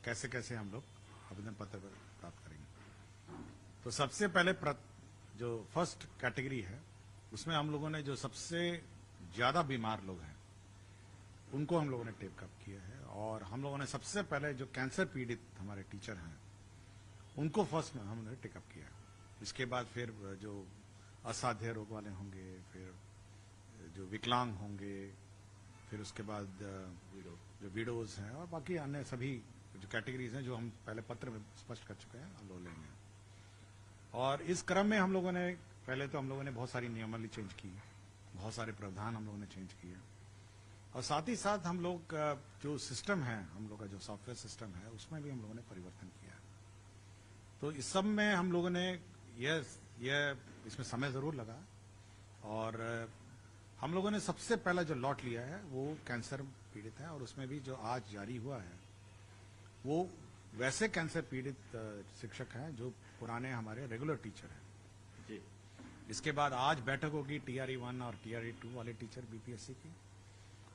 कैसे कैसे हम लोग आवेदन पत्र प्राप्त करेंगे। तो सबसे पहले जो फर्स्ट कैटेगरी है उसमें हम लोगों ने जो सबसे ज्यादा बीमार लोग हैं उनको हम लोगों ने टेक अप किया है, और हम लोगों ने सबसे पहले जो कैंसर पीड़ित हमारे टीचर हैं उनको फर्स्ट में हमने टेक अप किया। इसके बाद फिर जो असाध्य रोग वाले होंगे, फिर जो विकलांग होंगे, फिर उसके बाद जो विडोज हैं और बाकी अन्य सभी जो कैटेगरीज हैं जो हम पहले पत्र में स्पष्ट कर चुके हैं हम लोग लेंगे। और इस क्रम में हम लोगों ने पहले तो हम लोगों ने बहुत सारी नियमावली चेंज की, बहुत सारे प्रावधान हम लोगों ने चेंज किए, और साथ ही साथ हम लोग जो सिस्टम है, हम लोग का जो सॉफ्टवेयर सिस्टम है उसमें भी हम लोगों ने परिवर्तन किया। तो इस सब में हम लोगों ने यह इसमें समय जरूर लगा, और हम लोगों ने सबसे पहला जो लॉट लिया है वो कैंसर पीड़ित है, और उसमें भी जो आज जारी हुआ है वो वैसे कैंसर पीड़ित शिक्षक हैं जो पुराने हमारे रेगुलर टीचर हैं जी। इसके बाद आज बैठक होगी TRE 1 और TRE 2 वाले टीचर BPSC की।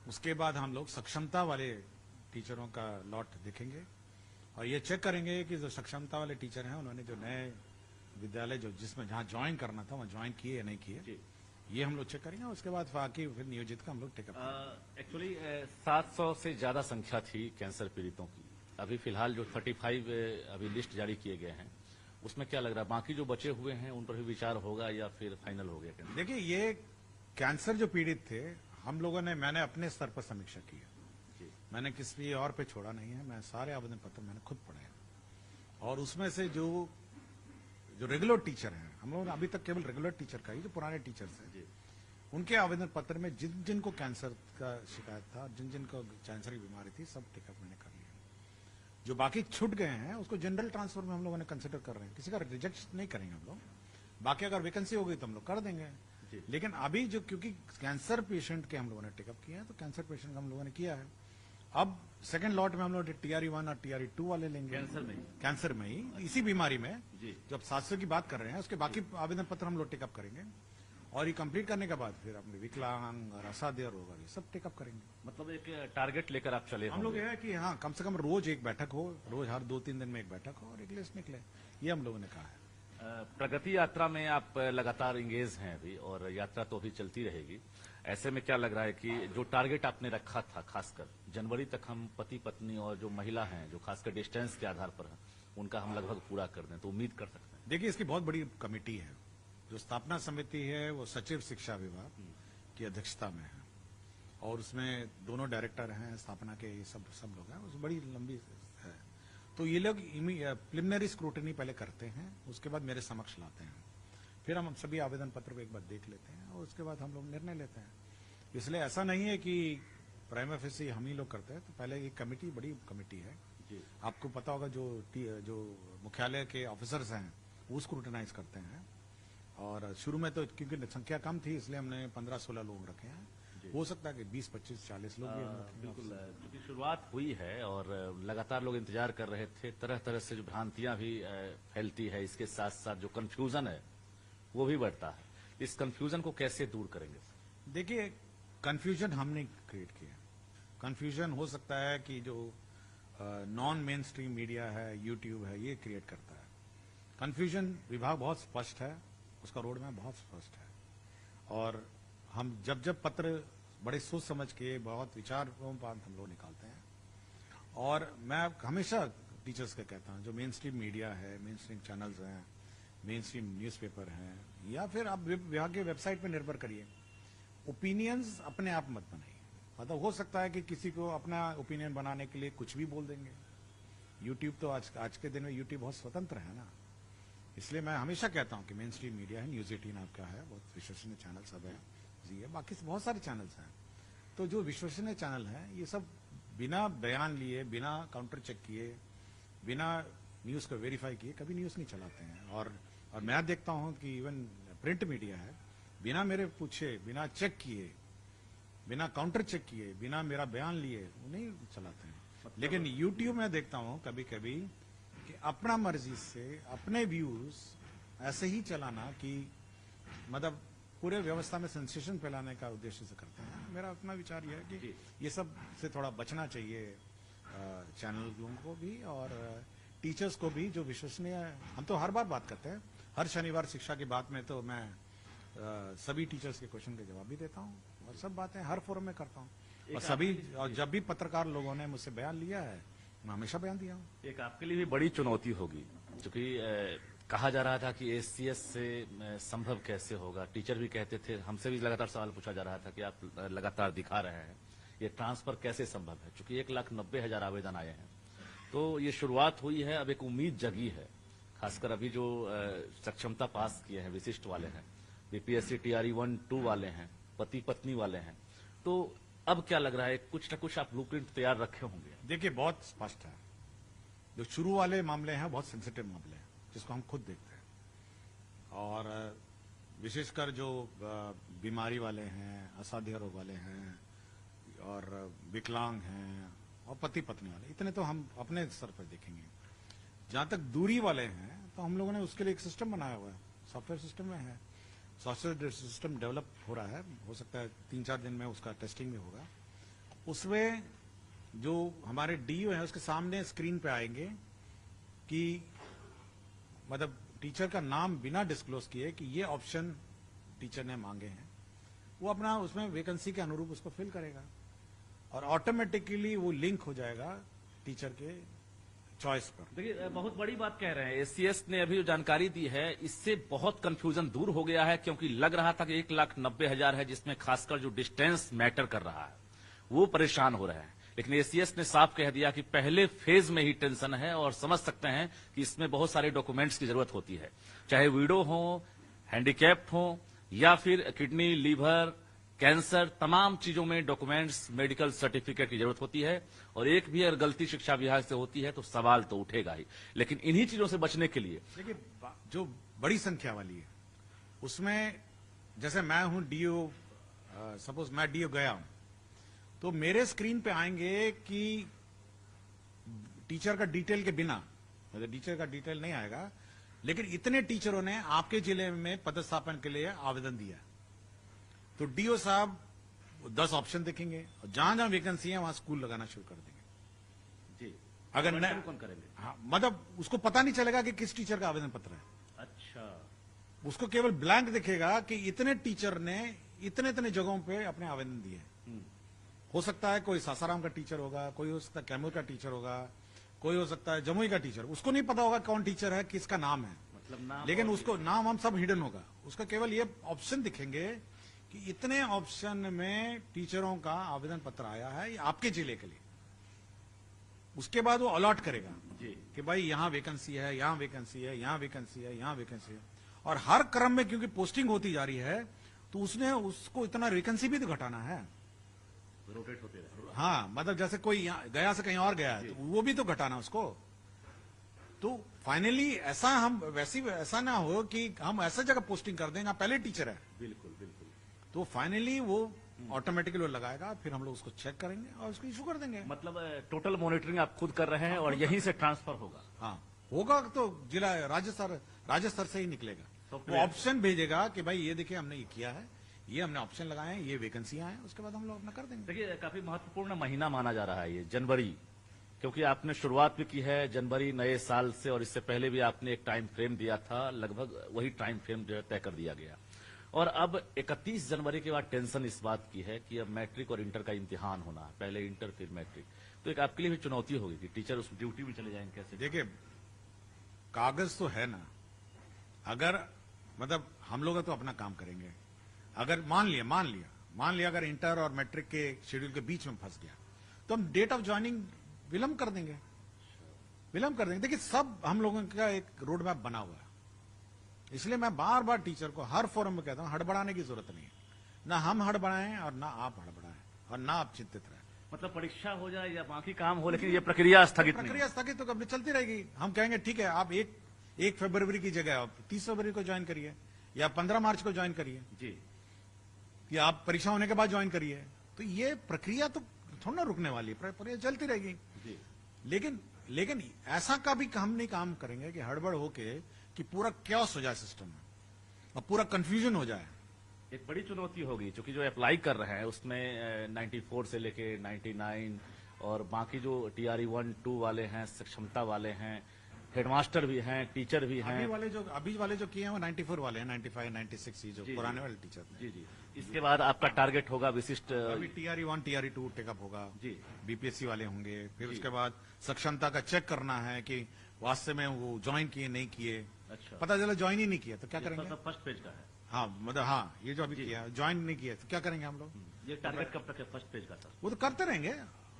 उसके बाद हम लोग सक्षमता वाले टीचरों का लॉट देखेंगे और ये चेक करेंगे कि जो सक्षमता वाले टीचर हैं उन्होंने जो नए विद्यालय जो जिसमें जहां ज्वाइन करना था वहां ज्वाइन किए या नहीं किए, ये हम लोग चेक करेंगे। उसके बाद बाकी फिर नियोजित का हम लोग टेकअप। एक्चुअली 700 से ज्यादा संख्या थी कैंसर पीड़ितों की। अभी फिलहाल जो 35 अभी लिस्ट जारी किए गए हैं उसमें क्या लग रहा है, बाकी जो बचे हुए हैं उन पर भी विचार होगा या फिर फाइनल हो गया? देखिए, ये कैंसर जो पीड़ित थे हम लोगों ने, मैंने अपने स्तर पर समीक्षा की है, मैंने किसी और पे छोड़ा नहीं है। मैं सारे आवेदन पत्र मैंने खुद पढ़े हैं, और उसमें से जो रेगुलर टीचर हैं, हम लोगों ने अभी तक केवल रेगुलर टीचर का ही, जो पुराने टीचर्स हैं उनके आवेदन पत्र में जिन जिन को कैंसर का शिकायत था, जिन जिन को कैंसर की बीमारी थी, सब टेकअप मैंने कर लिया। जो बाकी छूट गए हैं उसको जनरल ट्रांसफर में हम लोगों ने कंसिडर कर रहे हैं, किसी का रिजेक्ट नहीं करेंगे हम लोग। बाकी अगर वैकेंसी हो गई तो हम लोग कर देंगे, लेकिन अभी जो क्योंकि कैंसर पेशेंट के हम लोगों ने टेकअप किया है तो कैंसर पेशेंट का हम लोगों ने किया है। अब सेकंड लॉट में हम लोग TRE 1 और TRE 2 वाले लेंगे कैंसर में ही, इसी बीमारी में जो अब 700 की बात कर रहे हैं उसके बाकी आवेदन पत्र हम लोग टेकअप करेंगे, और ये कंप्लीट करने के बाद फिर अपने विकलांग और असाध्य रोग ये सब टेकअप करेंगे। मतलब एक टारगेट लेकर आप चले? हम लोग ये है कि हाँ, कम से कम रोज एक बैठक हो, रोज हर 2-3 दिन में एक बैठक हो और एक लिस्ट निकले, ये हम लोगों ने कहा है। प्रगति यात्रा में आप लगातार इंगेज हैं अभी, और यात्रा तो अभी चलती रहेगी। ऐसे में क्या लग रहा है कि जो टारगेट आपने रखा था, खासकर जनवरी तक हम पति पत्नी और जो महिला हैं जो खासकर डिस्टेंस के आधार पर हैं उनका हम लगभग पूरा कर दें, तो उम्मीद कर सकते हैं? देखिए, इसकी बहुत बड़ी कमेटी है, जो स्थापना समिति है वो सचिव शिक्षा विभाग की अध्यक्षता में है, और उसमें दोनों डायरेक्टर हैं स्थापना के, ये सब लोग हैं, उस बड़ी लंबी है। तो ये लोग प्रिलिमिनरी स्क्रूटनी पहले करते हैं, उसके बाद मेरे समक्ष लाते हैं, फिर हम सभी आवेदन पत्र को एक बार देख लेते हैं और उसके बाद हम लोग निर्णय लेते हैं। इसलिए ऐसा नहीं है कि प्राइमा फेसी हम ही लोग करते हैं, तो पहले एक कमेटी, बड़ी कमेटी है, आपको पता होगा, जो मुख्यालय के ऑफिसर्स हैं वो स्क्रूटनाइज करते हैं। और शुरू में तो क्योंकि संख्या कम थी इसलिए हमने 15-16 लोग रखे हैं, हो सकता है कि 20-25-40 लोग भी हम रखेंगे। बिल्कुल, क्योंकि शुरुआत हुई है और लगातार लोग इंतजार कर रहे थे। तरह तरह से जो भ्रांतियां भी फैलती है, इसके साथ साथ जो कंफ्यूजन है वो भी बढ़ता है। इस कंफ्यूजन को कैसे दूर करेंगे? देखिए, कंफ्यूजन हमने क्रिएट किया। कंफ्यूजन हो सकता है कि जो नॉन मेन स्ट्रीम मीडिया है, यूट्यूब है, ये क्रिएट करता है। कंफ्यूजन विभाग बहुत स्पष्ट है, उसका रोड मैप बहुत स्पष्ट है, और हम जब पत्र बड़े सोच समझ के, बहुत विचारों पर हम लोग निकालते हैं। और मैं हमेशा टीचर्स का कहता हूं, जो मेन स्ट्रीम मीडिया है, मेन स्ट्रीम चैनल्स हैं, मेन स्ट्रीम न्यूज़पेपर हैं, या फिर आप विभाग के वेबसाइट पर निर्भर करिए, ओपिनियंस अपने आप मत बनाइए। मतलब हो सकता है कि किसी को अपना ओपिनियन बनाने के लिए कुछ भी बोल देंगे। यूट्यूब तो आज के दिन में यूट्यूब बहुत स्वतंत्र है ना, इसलिए मैं हमेशा कहता हूं कि मेन स्ट्रीम मीडिया है, न्यूज 18 आपका है, बहुत विश्वसनीय चैनल सब है जी है, बाकी बहुत सारे चैनल्स हैं। तो जो विश्वसनीय चैनल हैं ये सब बिना बयान लिए, बिना काउंटर चेक किए, बिना न्यूज को वेरीफाई किए कभी न्यूज नहीं चलाते हैं। और मैं देखता हूं कि इवन प्रिंट मीडिया है, बिना मेरे पूछे, बिना चेक किए, बिना काउंटर चेक किए, बिना मेरा बयान लिए वो नहीं चलाते हैं। लेकिन यूट्यूब में देखता हूं कभी कभी कि अपना मर्जी से अपने व्यूज ऐसे ही चलाना, कि मतलब पूरे व्यवस्था में सेंसेशन फैलाने का उद्देश्य से करते हैं। मेरा अपना विचार यह है कि ये सब से थोड़ा बचना चाहिए, चैनल लोगों को भी और टीचर्स को भी जो विश्वसनीय है। हम तो हर बार बात करते हैं, हर शनिवार शिक्षा की बात में तो मैं सभी टीचर्स के क्वेश्चन के जवाब भी देता हूँ और सब बातें हर फोरम में करता हूँ। और सभी और जब भी पत्रकार लोगों ने मुझसे बयान लिया है मैं हमेशा बयान दिया हूँ। एक आपके लिए भी बड़ी चुनौती होगी, क्योंकि कहा जा रहा था कि एससीएस से संभव कैसे होगा। टीचर भी कहते थे, हमसे भी लगातार सवाल पूछा जा रहा था कि आप लगातार दिखा रहे हैं, ये ट्रांसफर कैसे संभव है, क्योंकि 1,90,000 आवेदन आए हैं। तो ये शुरुआत हुई है, अब एक उम्मीद जगी है, खासकर अभी जो सक्षमता पास किए हैं, विशिष्ट वाले हैं, बीपीएससी टीआरई 1-2 वाले हैं, पति पत्नी वाले हैं। तो अब क्या लग रहा है, कुछ न कुछ आप ब्लूप्रिंट तैयार रखे होंगे? देखिए बहुत स्पष्ट है, जो शुरू वाले मामले हैं बहुत सेंसिटिव मामले हैं जिसको हम खुद देखते हैं, और विशेषकर जो बीमारी वाले हैं, असाध्य रोग वाले हैं और विकलांग हैं और पति पत्नी वाले, इतने तो हम अपने स्तर पर देखेंगे। जहां तक दूरी वाले हैं तो हम लोगों ने उसके लिए एक सिस्टम बनाया हुआ है, सॉफ्टवेयर सिस्टम में है, सॉफ्टवेयर सिस्टम डेवलप हो रहा है, हो सकता है 3-4 दिन में उसका टेस्टिंग भी होगा। उसमें जो हमारे डीओ हैं उसके सामने स्क्रीन पे आएंगे कि मतलब टीचर का नाम बिना डिस्क्लोज किए कि ये ऑप्शन टीचर ने मांगे हैं, वो अपना उसमें वैकेंसी के अनुरूप उसको फिल करेगा और ऑटोमेटिकली वो लिंक हो जाएगा टीचर के चॉइस पर। देखिए बहुत बड़ी बात कह रहे हैं, एससीएस ने अभी जो जानकारी दी है इससे बहुत कंफ्यूजन दूर हो गया है, क्योंकि लग रहा था कि 1,90,000 है जिसमें खासकर जो डिस्टेंस मैटर कर रहा है वो परेशान हो रहे हैं। लेकिन एसीएस ने साफ कह दिया कि पहले फेज में ही टेंशन है और समझ सकते हैं कि इसमें बहुत सारे डॉक्यूमेंट्स की जरूरत होती है, चाहे विडो हो, हैंडीकैप्ड हो या फिर किडनी, लीवर, कैंसर, तमाम चीजों में डॉक्यूमेंट्स, मेडिकल सर्टिफिकेट की जरूरत होती है। और एक भी अगर गलती शिक्षा विभाग से होती है तो सवाल तो उठेगा ही। लेकिन इन्हीं चीजों से बचने के लिए देखिए जो बड़ी संख्या वाली है उसमें, जैसे मैं हूं डीओ, सपोज मैं डीओ गया हूं तो मेरे स्क्रीन पे आएंगे कि टीचर का डिटेल के बिना, मतलब टीचर का डिटेल नहीं आएगा, लेकिन इतने टीचरों ने आपके जिले में पदस्थापन के लिए आवेदन दिया, तो डीओ साहब 10 ऑप्शन देखेंगे और जहां जहां वैकेंसी है वहां स्कूल लगाना शुरू कर देंगे। जी, अगर न कौन करेंगे? हाँ, मतलब उसको पता नहीं चलेगा कि किस टीचर का आवेदन पत्र है। अच्छा, उसको केवल ब्लैंक दिखेगा कि इतने टीचर ने इतने इतने जगहों पे अपने आवेदन दिए। हो सकता है कोई सासाराम का टीचर होगा, कोई हो सकता है कैमूर का टीचर होगा, कोई हो सकता है जमुई का टीचर, उसको नहीं पता होगा कौन टीचर है, किसका नाम है, मतलब नाम, लेकिन उसको नाम हम सब हिडन होगा, उसका केवल ये ऑप्शन दिखेंगे कि इतने ऑप्शन में टीचरों का आवेदन पत्र आया है आपके जिले के लिए। उसके बाद वो अलॉट करेगा जी कि भाई यहां वैकेंसी है, यहां वैकेंसी है, यहां वैकेंसी है, यहां वैकेंसी है, और हर क्रम में क्योंकि पोस्टिंग होती जा रही है तो उसने उसको इतना वैकेंसी भी तो घटाना है, रोटेट होते रहे। हाँ, मतलब जैसे कोई गया से कहीं और गया है तो वो भी तो घटाना उसको। तो फाइनली ऐसा हम वैसी ऐसा ना हो कि हम ऐसा जगह पोस्टिंग कर दें जहां पहले टीचर है, बिल्कुल बिल्कुल। तो फाइनली वो ऑटोमेटिकली वो लगाएगा, फिर हम लोग उसको चेक करेंगे और उसको इशू कर देंगे। मतलब टोटल मॉनिटरिंग आप खुद कर रहे हैं और यहीं से ट्रांसफर होगा? हाँ, होगा तो जिला राज्य स्तर से ही निकलेगा, वो ऑप्शन भेजेगा कि भाई ये देखिए हमने ये किया है, ये हमने ऑप्शन लगाए हैं, ये वैकेंसियां हैं, उसके बाद हम लोग अपना कर देंगे। देखिए काफी महत्वपूर्ण महीना माना जा रहा है ये जनवरी, क्योंकि आपने शुरुआत भी की है जनवरी नए साल से, और इससे पहले भी आपने एक टाइम फ्रेम दिया था, लगभग वही टाइम फ्रेम जो है तय कर दिया गया। और अब 31 जनवरी के बाद टेंशन इस बात की है कि अब मैट्रिक और इंटर का इम्तिहान होना है, पहले इंटर फिर मैट्रिक, तो एक आपके लिए भी चुनौती होगी कि टीचर उस ड्यूटी में चले जाएंगे कैसे? देखिए कागज तो है ना, अगर मतलब हम लोग तो अपना काम करेंगे, अगर मान लिया अगर इंटर और मैट्रिक के शेड्यूल के बीच में फंस गया तो हम डेट ऑफ ज्वाइनिंग विलंब कर देंगे। देखिए सब हम लोगों का एक रोड मैप बना हुआ है, इसलिए मैं बार बार टीचर को हर फोरम में कहता हूं हड़बड़ाने की जरूरत नहीं है, ना हम हड़बड़ाएं और ना आप हड़बड़ाएं और ना आप चिंतित रहें। मतलब परीक्षा हो जाए या बाकी काम हो, लेकिन ये प्रक्रिया स्थगित तो कभी चलती रहेगी। हम कहेंगे ठीक है आप 1 फरवरी की जगह आप 30 फरवरी को ज्वाइन करिए या 15 मार्च को ज्वाइन करिए जी, या आप परीक्षा होने के बाद ज्वाइन करिए, तो ये प्रक्रिया तो थोड़ा ना रुकने वाली है, प्रक्रिया चलती रहेगी जी। लेकिन ऐसा का भी हम नहीं काम करेंगे कि हड़बड़ होके कि पूरा क्योस हो जाए सिस्टम में और पूरा कंफ्यूजन हो जाए। एक बड़ी चुनौती होगी क्योंकि जो अप्लाई कर रहे हैं उसमें 94 से लेके 99 और बाकी जो टीआरई 1, 2 वाले हैं, सक्षमता वाले हैं, हेडमास्टर भी हैं, टीचर भी हैं। अभी वाले जो किए हैं वो 94 वाले हैं, 95, 96 ही जो पुराने वाले टीचर थे। जी जी। इसके बाद आपका टारगेट होगा विशिष्ट। अभी टीआरई 1, टीआरई 2 टेकअप होगा जी। बीपीएससी वाले होंगे, फिर उसके बाद सक्षमता का चेक करना है कि वास्तव में वो ज्वाइन किए नहीं किए। अच्छा। पता चला ज्वाइन ही नहीं किया तो क्या करेंगे? फर्स्ट पेज का है। हाँ मतलब हाँ, ये जो अभी किया ज्वाइन नहीं किया तो क्या करेंगे हम लोग? ये टारगेट कब तक है फर्स्ट पेज का सर? वो तो करते रहेंगे।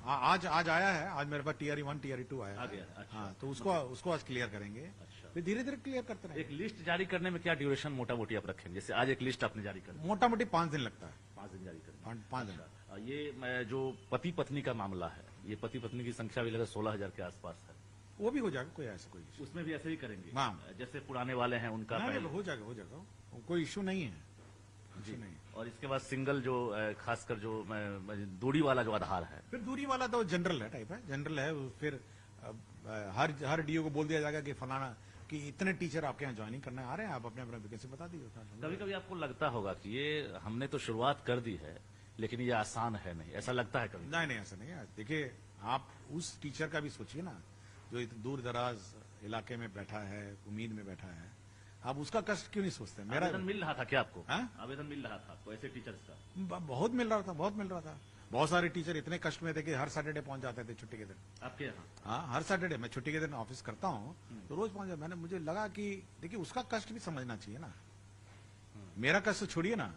आज आया है, आज मेरे पास टीआरई 1, टीआरई 2 आया आ है। गया है, अच्छा। हाँ, तो उसको आज क्लियर करेंगे। अच्छा। फिर धीरे धीरे क्लियर करते रहेंगे। एक लिस्ट जारी करने में क्या ड्यूरेशन मोटा मोटी आप रखेंगे? जैसे आज एक लिस्ट आपने जारी कर दी, मोटा मोटी 5 दिन लगता है। 5 दिन जारी करने। 5 दिन। अच्छा। ये जो पति पत्नी का मामला है, ये पति पत्नी की संख्या भी लगभग 16,000 के आसपास है। वो भी हो जाएगा, कोई ऐसा कोई issue उसमें भी ऐसे ही करेंगे? हाँ। जैसे पुराने वाले हैं उनका नहीं, पहले। हो जाएगा, कोई इश्यू नहीं है। इश्यू नहीं। और इसके बाद सिंगल जो खासकर जो दूरी वाला जो आधार है। फिर दूरी वाला तो जनरल है, टाइप है, जनरल है। फिर हर डीओ को बोल दिया जाएगा कि फलाना कि इतने टीचर आपके यहाँ ज्वाइनिंग करने आ रहे हैं, आप अपने अपने वैकेंसी बता दीजिए। कभी कभी आपको लगता होगा कि ये हमने तो शुरुआत कर दी है लेकिन ये आसान है नहीं, ऐसा लगता है कभी? नहीं, ऐसा नहीं है। देखिए, आप उस टीचर का भी सोचिए ना जो दूर दराज इलाके में बैठा है, उम्मीद में बैठा है। आप उसका कष्ट क्यों नहीं सोचते? मेरा आवेदन मिल रहा था क्या आपको? हाँ? आवेदन मिल रहा था आपको ऐसे टीचर्स का? बहुत मिल रहा था। बहुत सारे टीचर इतने कष्ट में थे कि हर सैटरडे पहुंच जाते थे छुट्टी के दिन। आपके यहाँ? हाँ, हर सैटरडे मैं छुट्टी के दिन ऑफिस करता हूँ तो रोज पहुंच जाता। मुझे लगा कि देखिए उसका कष्ट भी समझना चाहिए ना। मेरा कष्ट छोड़िए ना,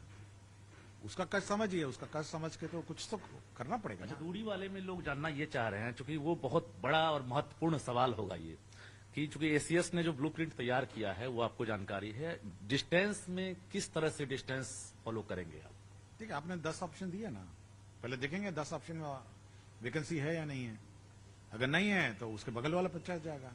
उसका कष्ट समझिए। उसका कष्ट समझ के तो कुछ तो करना पड़ेगा अच्छा, ना। दूरी वाले में लोग जानना ये चाह रहे हैं, क्योंकि वो बहुत बड़ा और महत्वपूर्ण सवाल होगा ये कि चूंकि एसीएस ने जो ब्लूप्रिंट तैयार किया है वो आपको जानकारी है, डिस्टेंस में किस तरह से डिस्टेंस फॉलो करेंगे आप? ठीक है, आपने 10 ऑप्शन दिए ना, पहले देखेंगे 10 ऑप्शन में वैकेंसी है या नहीं है। अगर नहीं है तो उसके बगल वाला पंचायत जाएगा,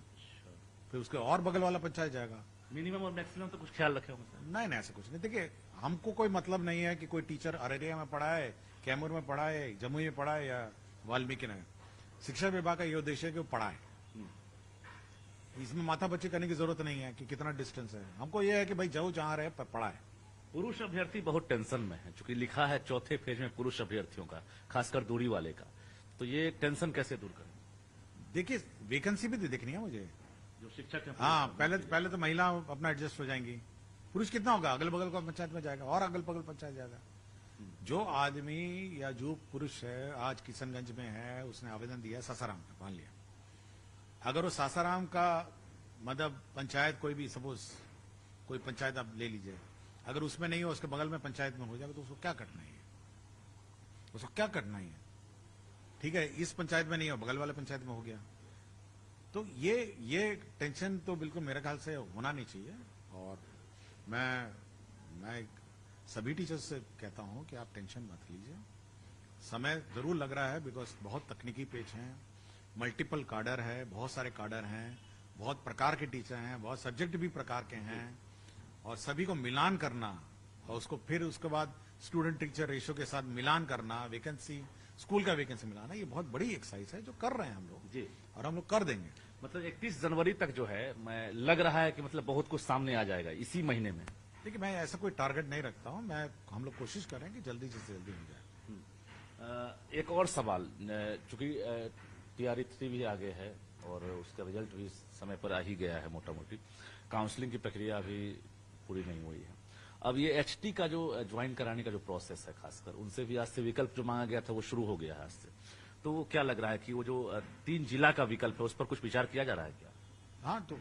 फिर उसके और बगल वाला पंचायत जाएगा। मिनिमम और मैक्सिमम तो कुछ ख्याल रखे होंगे सर? नहीं, ऐसा कुछ नहीं। देखिए, हमको कोई मतलब नहीं है कि कोई टीचर अररिया में पढ़ा है, कैमूर में पढ़ा है, जमुई में पढ़ा है या वाल्मीकि नगर। शिक्षा विभाग का ये उद्देश्य है कि वो पढ़ाए। इसमें माथापच्ची करने की जरूरत नहीं है कि कितना डिस्टेंस है। हमको ये है कि भाई जो जहां रहे पढ़ाए। पुरुष अभ्यर्थी बहुत टेंशन में है, चूंकि लिखा है चौथे फेज में पुरुष अभ्यर्थियों का, खासकर दूरी वाले का, तो ये टेंशन कैसे दूर करें? देखिए, वैकेंसी भी तो देखनी है मुझे। जो शिक्षक है हाँ, पहले तो महिला अपना एडजस्ट हो जाएंगी। पुरुष कितना होगा? अगल बगल का पंचायत में जाएगा और अगल बगल पंचायत जाएगा। जो आदमी या जो पुरुष है आज किशनगंज में है, उसने आवेदन दिया सासाराम का, मान लिया, अगर वो सासाराम का मतलब पंचायत कोई भी सपोज कोई पंचायत आप ले लीजिए, अगर उसमें नहीं हो उसके बगल में पंचायत में हो जाएगा तो उसको क्या कठिनाई है? उसको क्या कठिनाई है? ठीक है, इस पंचायत में नहीं हो, बगल वाले पंचायत में हो गया। तो ये टेंशन तो बिल्कुल मेरे ख्याल से होना नहीं चाहिए। और मैं सभी टीचर्स से कहता हूं कि आप टेंशन मत लीजिए। समय जरूर लग रहा है बिकॉज बहुत तकनीकी पेज हैं, मल्टीपल कार्डर है, बहुत सारे कार्डर हैं, बहुत प्रकार के टीचर हैं, बहुत सब्जेक्ट भी प्रकार के हैं, और सभी को मिलान करना और उसको फिर उसके बाद स्टूडेंट टीचर रेशो के साथ मिलान करना, वैकेंसी स्कूल का वैकेंसी मिलाना, ये बहुत बड़ी एक्सरसाइज है जो कर रहे हैं हम लोग जी, और हम लोग कर देंगे। मतलब 31 जनवरी तक जो है, मैं लग रहा है कि मतलब बहुत कुछ सामने आ जाएगा इसी महीने में। देखिए, मैं ऐसा कोई टारगेट नहीं रखता हूं। हम लोग कोशिश करें कि जल्दी से जल्दी हो जाए। एक और सवाल, चूंकि टीआरई 3 भी आगे है और उसका रिजल्ट भी समय पर आ ही गया है, मोटा मोटी काउंसलिंग की प्रक्रिया अभी पूरी नहीं हुई है। अब ये एचटी का जो ज्वाइन कराने का जो प्रोसेस है, खासकर उनसे भी आज से विकल्प जो मांगा गया था वो शुरू हो गया है आज से, तो क्या लग रहा है कि वो जो 3 जिला का विकल्प है उस पर कुछ विचार किया जा रहा है क्या? हाँ, तो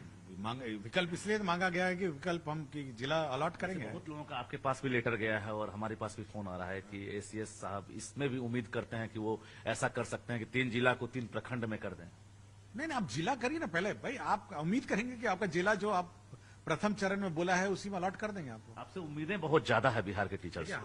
विकल्प इसलिए मांगा गया है कि विकल्प हम कि जिला अलॉट करेंगे। बहुत लोगों का आपके पास भी लेटर गया है और हमारे पास भी फोन आ रहा है कि एसीएस साहब इसमें भी उम्मीद करते हैं कि वो ऐसा कर सकते हैं कि 3 जिला को 3 प्रखंड में कर दें। नहीं, आप जिला करिए ना पहले भाई। आप उम्मीद करेंगे कि आपका जिला जो आप प्रथम चरण में बोला है उसी में अलॉट कर देंगे आपको। आपसे उम्मीदें बहुत ज्यादा है बिहार के टीचर्स से।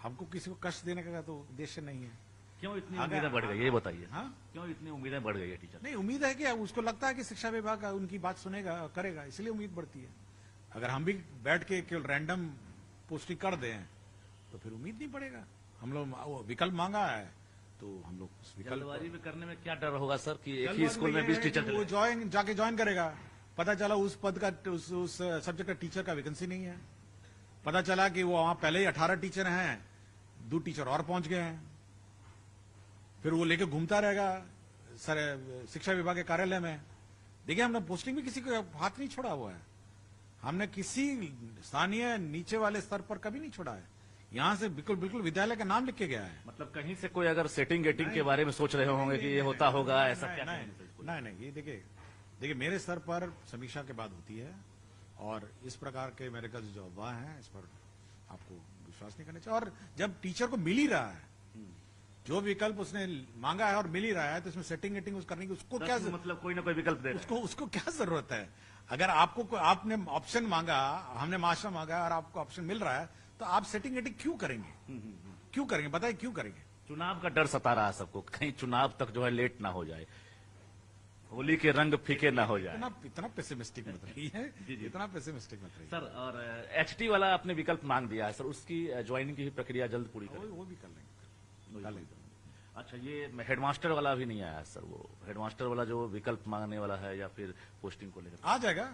हमको किसी को कष्ट देने का तो उद्देश्य नहीं है। क्यों इतनी उम्मीदें बढ़ गई, ये बताइए। हाँ, क्यों इतनी उम्मीदें बढ़ गई है टीचर? नहीं, उम्मीद है कि उसको लगता है कि शिक्षा विभाग उनकी बात सुनेगा, करेगा, इसलिए उम्मीद बढ़ती है। अगर हम भी बैठ के केवल रैंडम पोस्टिंग कर दें तो फिर उम्मीद नहीं पड़ेगा। हम लोग विकल्प मांगा है तो हम लोग उस विकल्प जल्दबाजी में करने में क्या डर होगा सर कि एक ही स्कूल में 20 टीचर वो जाके ज्वाइन करेगा, पता चला उस पद का उस सब्जेक्ट का टीचर का वैकेंसी नहीं है, पता चला कि वो वहां पहले ही 18 टीचर हैं, 2 टीचर और पहुंच गए हैं, फिर वो लेके घूमता रहेगा सर शिक्षा विभाग के कार्यालय में। देखिए हमने पोस्टिंग भी किसी को हाथ नहीं छोड़ा हुआ है, हमने किसी स्थानीय नीचे वाले स्तर पर कभी नहीं छोड़ा है। यहाँ से बिल्कुल बिल्कुल विद्यालय का नाम लिख के गया है। मतलब कहीं से कोई अगर सेटिंग गेटिंग के बारे में सोच रहे होंगे कि ये होता होगा, ऐसा क्या कहेंगे? नहीं, ये देखिए मेरे स्तर पर समीक्षा के बाद होती है, और इस प्रकार के मेरे का जो अफवाह है इस पर आपको विश्वास नहीं करना चाहिए। और जब टीचर को मिल ही रहा है, जो विकल्प उसने मांगा है और मिल ही रहा है, तो इसमें सेटिंग गेटिंग करने की उसको क्या मतलब कोई ना कोई विकल्प दे रहे हैं। उसको क्या जरूरत है? अगर आपने ऑप्शन मांगा, हमने मास्टर मांगा और आपको ऑप्शन मिल रहा है, तो आप सेटिंग गेटिंग क्यों करेंगे? क्यों करेंगे बताइए, क्यों करेंगे? चुनाव का डर सता रहा है सबको, कहीं चुनाव तक जो है लेट ना हो जाए, होली के रंग फीके ना हो जाए। इतना पेसिमिस्टिक मत रहिए, इतना पेसिमिस्टिक मत रहिए सर। और एचटी वाला आपने विकल्प मांग दिया है सर, उसकी ज्वाइनिंग की भी प्रक्रिया जल्द पूरी करें। वो भी कर लेंगे। अच्छा, ये हेडमास्टर वाला भी नहीं आया है सर, वो हेडमास्टर वाला जो विकल्प मांगने वाला है या फिर पोस्टिंग को लेकर? आ जाएगा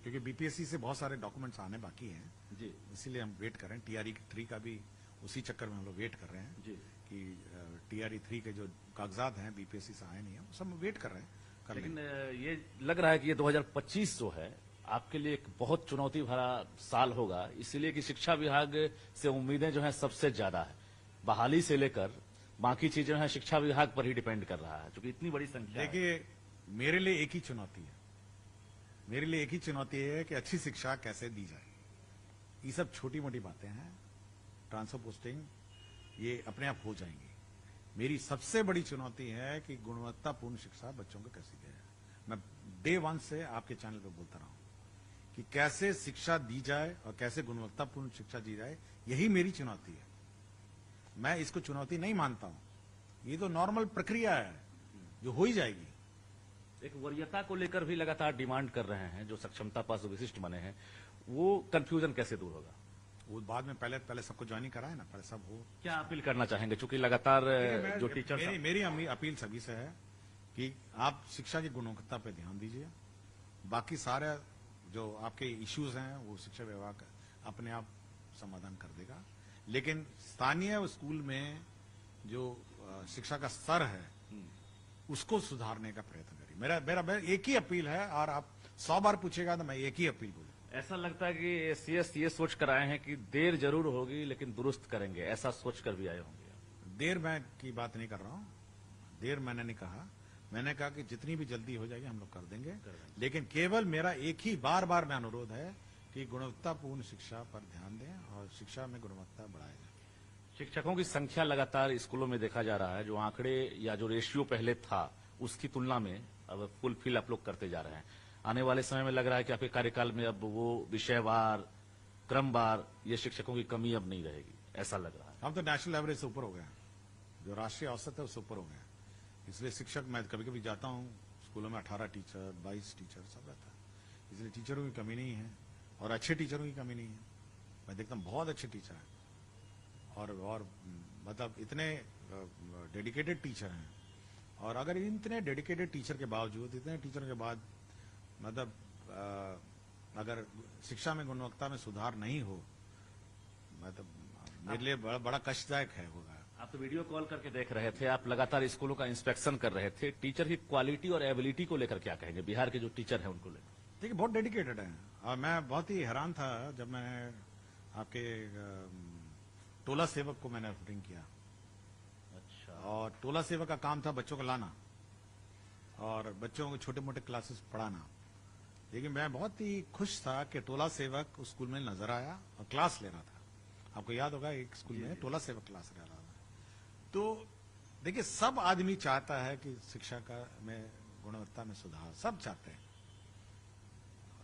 क्योंकि बीपीएससी से बहुत सारे डॉक्यूमेंट्स आने बाकी हैं जी, इसीलिए हम वेट कर रहे हैं। टीआरई 3 का भी उसी चक्कर में हम लोग वेट कर रहे हैं जी कि टीआरई 3 के जो कागजात हैं बीपीएससी से आए नहीं है, सब वेट कर रहे हैं। लेकिन ये लग रहा है कि ये 2025 जो है आपके लिए एक बहुत चुनौती भरा साल होगा, इसीलिए कि शिक्षा विभाग से उम्मीदें जो है सबसे ज्यादा है। बहाली से लेकर बाकी चीजें हैं शिक्षा विभाग पर ही डिपेंड कर रहा है, क्योंकि इतनी बड़ी संख्या। देखिए मेरे लिए एक ही चुनौती है, कि अच्छी शिक्षा कैसे दी जाए। ये सब छोटी मोटी बातें हैं, ट्रांसफर पोस्टिंग ये अपने आप हो जाएंगी। मेरी सबसे बड़ी चुनौती है कि गुणवत्तापूर्ण शिक्षा बच्चों को कैसे दी जाए। मैं डे 1 से आपके चैनल पर बोलता रहा हूं कि कैसे शिक्षा दी जाए और कैसे गुणवत्तापूर्ण शिक्षा दी जाए, यही मेरी चुनौती है। मैं इसको चुनौती नहीं मानता हूं, ये तो नॉर्मल प्रक्रिया है जो हो ही जाएगी। एक वरीयता को लेकर भी लगातार डिमांड कर रहे हैं, जो सक्षमता पास विशिष्ट बने हैं, वो कंफ्यूजन कैसे दूर होगा? वो बाद में पहले सबको ज्वाइनिंग कराए ना, पहले सब हो। क्या अपील करना चाहेंगे, चूंकि लगातार जो टीचर मेरी अपील सभी से है कि आप शिक्षा की गुणवत्ता पे ध्यान दीजिए। बाकी सारे जो आपके इश्यूज हैं वो शिक्षा विभाग अपने आप समाधान कर देगा, लेकिन स्थानीय स्कूल में जो शिक्षा का स्तर है उसको सुधारने का प्रयत्न करिए। मेरा एक ही अपील है, और आप 100 बार पूछेगा तो मैं एक ही अपील बोलूंगा। ऐसा लगता है कि सीएस ये सोच कर आए हैं कि देर जरूर होगी लेकिन दुरुस्त करेंगे, ऐसा सोच कर भी आए होंगे। देर मैं की बात नहीं कर रहा हूं, देर मैंने नहीं कहा। मैंने कहा कि जितनी भी जल्दी हो जाएगी हम लोग कर देंगे, लेकिन केवल मेरा एक ही बार में अनुरोध है कि गुणवत्तापूर्ण शिक्षा पर ध्यान दें और शिक्षा में गुणवत्ता बढ़ाएं। शिक्षकों की संख्या लगातार स्कूलों में देखा जा रहा है, जो आंकड़े या जो रेशियो पहले था उसकी तुलना में अब फुलफिल आप लोग करते जा रहे हैं। आने वाले समय में लग रहा है कि आपके कार्यकाल में अब वो विषयवार, क्रमवार ये शिक्षकों की कमी अब नहीं रहेगी, ऐसा लग रहा है। हम तो नेशनल एवरेज से ऊपर हो गए, जो राष्ट्रीय औसत है उससे ऊपर हो गए। इसलिए शिक्षक, मैं कभी कभी जाता हूँ स्कूलों में 18 टीचर 22 टीचर सब रहता है, इसलिए टीचरों की कमी नहीं है और अच्छे टीचरों की कमी नहीं है। मैं देखता हूँ बहुत अच्छे टीचर हैं और मतलब इतने डेडिकेटेड टीचर हैं। और अगर इतने डेडिकेटेड टीचर के बावजूद, इतने टीचर के बाद मतलब अगर शिक्षा में गुणवत्ता में सुधार नहीं हो, मतलब मेरे लिए बड़ा कष्टदायक है होगा। आप तो वीडियो कॉल करके देख रहे थे, आप लगातार स्कूलों का इंस्पेक्शन कर रहे थे, टीचर की क्वालिटी और एबिलिटी को लेकर क्या कहेंगे, बिहार के जो टीचर हैं उनको लेकर? देखिए बहुत डेडिकेटेड हैं, और मैं बहुत ही हैरान था जब मैंने आपके टोला सेवक को मैंने रिंग किया। अच्छा। और टोला सेवक का काम था बच्चों को लाना और बच्चों को छोटे मोटे क्लासेस पढ़ाना। लेकिन मैं बहुत ही खुश था कि टोला सेवक उस स्कूल में नजर आया और क्लास ले रहा था। आपको याद होगा एक स्कूल में टोला सेवक क्लास ले रहा था। तो देखिए सब आदमी चाहता है कि शिक्षा का में गुणवत्ता में सुधार, सब चाहते हैं,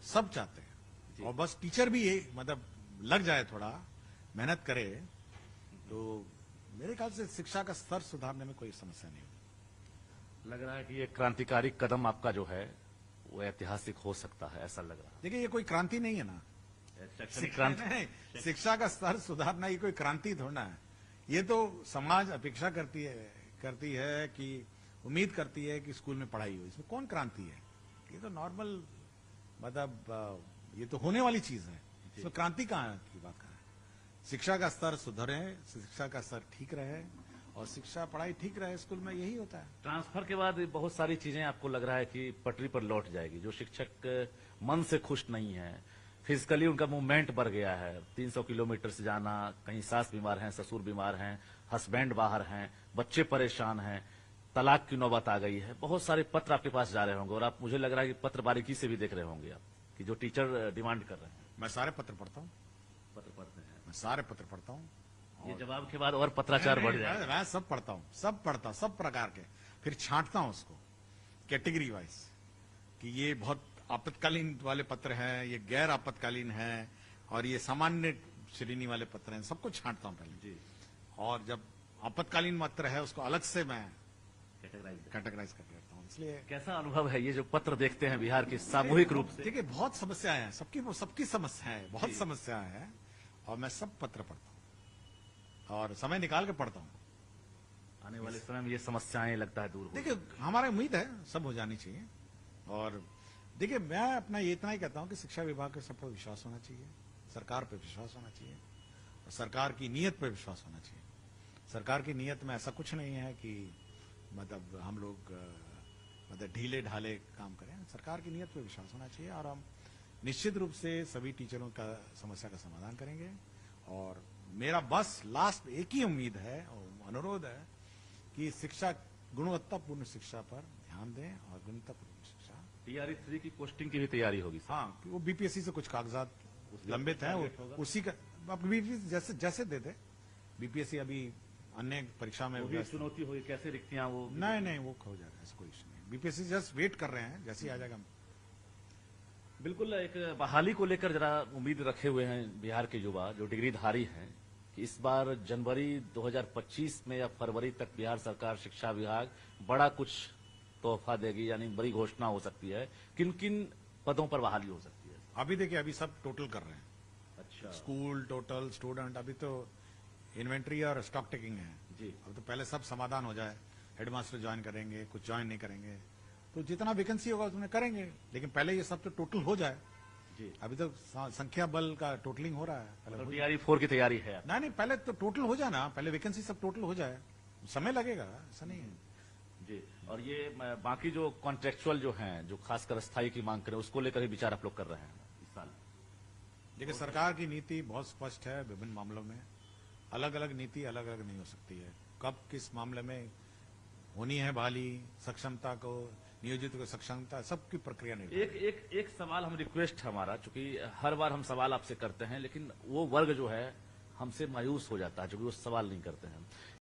सब चाहते हैं। और बस टीचर भी ये मतलब लग जाए, थोड़ा मेहनत करे, तो मेरे ख्याल से शिक्षा का स्तर सुधारने में कोई समस्या नहीं होगी। लग रहा है कि ये क्रांतिकारी कदम आपका जो है वो ऐतिहासिक हो सकता है, ऐसा लग रहा है। देखिए ये कोई क्रांति नहीं है ना, शिक्षा का स्तर सुधारना ये कोई क्रांति थोड़ा है। ये तो समाज अपेक्षा करती है कि उम्मीद करती है कि स्कूल में पढ़ाई हो, इसमें कौन क्रांति है? ये तो नॉर्मल मतलब ये तो होने वाली चीज है, इसमें क्रांति कहाँ की बात करें। शिक्षा का स्तर सुधरे, शिक्षा का स्तर ठीक रहे और शिक्षा पढ़ाई ठीक रहे स्कूल में, यही होता है। ट्रांसफर के बाद बहुत सारी चीजें आपको लग रहा है कि पटरी पर लौट जाएगी। जो शिक्षक मन से खुश नहीं है, फिजिकली उनका मूवमेंट बढ़ गया है, 300 किलोमीटर से जाना, कहीं सास बीमार हैं, ससुर बीमार हैं, हस्बैंड बाहर हैं, बच्चे परेशान हैं, तलाक की नौबत आ गई है, बहुत सारे पत्र आपके पास जा रहे होंगे और आप, मुझे लग रहा है कि पत्र बारीकी से भी देख रहे होंगे आप कि जो टीचर डिमांड कर रहे हैं। मैं सारे पत्र पढ़ता हूँ, पत्र पढ़ते हैं, मैं सारे पत्र पढ़ता हूँ। ये जवाब के बाद और पत्राचार बढ़ जाए। मैं सब पढ़ता हूँ, सब पढ़ता हूँ, सब प्रकार के, फिर छांटता हूँ उसको कैटेगरी वाइज कि ये बहुत आपातकालीन वाले पत्र हैं, ये गैर आपातकालीन हैं, और ये सामान्य श्रेणी वाले पत्र हैं, सबको छांटता हूँ पहले जी, और जब आपातकालीन पत्र है उसको अलग से मैं कैटेगराइज। कैटेगराइज करके रखता हूँ। इसलिए कैसा अनुभव है ये जो पत्र देखते हैं बिहार के सामूहिक रूप से? देखिए बहुत समस्याएं हैं, सबकी समस्याएं हैं, बहुत समस्याएं हैं, और मैं सब पत्र पढ़ता हूँ और समय निकाल के पढ़ता हूँ। आने वाले समय में ये समस्याएं लगता है दूर हो। देखिए हमारा उम्मीद है सब हो जानी चाहिए, और देखिए मैं अपना ये इतना ही कहता हूँ कि शिक्षा विभाग के सब पर विश्वास होना चाहिए, सरकार पर विश्वास होना चाहिए, और सरकार की नीयत पर विश्वास होना चाहिए। सरकार की नीयत में ऐसा कुछ नहीं है कि मतलब हम लोग मतलब ढीले ढाले काम करें। सरकार की नीयत पर विश्वास होना चाहिए, और हम निश्चित रूप से सभी टीचरों का समस्या का समाधान करेंगे। और मेरा बस लास्ट एक ही उम्मीद है और अनुरोध है कि शिक्षा, गुणवत्तापूर्ण शिक्षा पर ध्यान दें, और गुणवत्तापूर्ण शिक्षा। टीआरई 3 की पोस्टिंग की भी तैयारी होगी सर। हाँ, वो बीपीएससी से कुछ कागजात लंबित हैं, उसी का बीपीएससी जैसे जैसे दे दे। बीपीएससी अभी अन्य परीक्षा में वो भी चुनौती होगी, कैसे रिक्तियां वो? नहीं वो हो जाएगा, ऐसा कोई इश्यू नहीं। बीपीएससी जस्ट वेट कर रहे हैं, जैसे ही आ जाएगा। बिल्कुल, एक बहाली को लेकर जरा उम्मीद रखे हुए हैं बिहार के युवा जो डिग्रीधारी हैं कि इस बार जनवरी 2025 में या फरवरी तक बिहार सरकार शिक्षा विभाग बड़ा कुछ तोहफा देगी, यानी बड़ी घोषणा हो सकती है। किन किन पदों पर बहाली हो सकती है? अभी देखिए, अभी सब टोटल कर रहे हैं। अच्छा, स्कूल टोटल, स्टूडेंट, अभी तो इन्वेंट्री और स्टॉक टेकिंग है जी। अब तो पहले सब समाधान हो जाए, हेडमास्टर ज्वाइन करेंगे, कुछ ज्वाइन नहीं करेंगे, तो जितना वैकेंसी होगा उसमें करेंगे, लेकिन पहले ये सब तो टोटल हो जाए। जी, अभी तो संख्या बल का टोटलिंग हो रहा है, पहले मतलब हो टीआरई 4 की तैयारी है। जाए। नहीं पहले तो टोटल हो जाए ना, पहले वैकेंसी सब टोटल हो जाए, समय लगेगा, ऐसा नहीं है। जी, और ये बाकी जो कॉन्ट्रेक्चुअल जो हैं, जो खासकर स्थायी की मांग करें, उसको लेकर ही विचार आप लोग कर रहे हैं इस साल? देखिए सरकार की नीति बहुत स्पष्ट है, विभिन्न मामलों में अलग अलग नीति अलग अलग नहीं हो सकती है। कब किस मामले में होनी है बहाली, सक्षमता को, नियोजित को सक्षमता, सबकी प्रक्रिया नहीं। एक सवाल हम रिक्वेस्ट हमारा, चूंकि हर बार हम सवाल आपसे करते हैं, लेकिन वो वर्ग जो है हमसे मायूस हो जाता है, चूंकि वो सवाल नहीं करते हैं।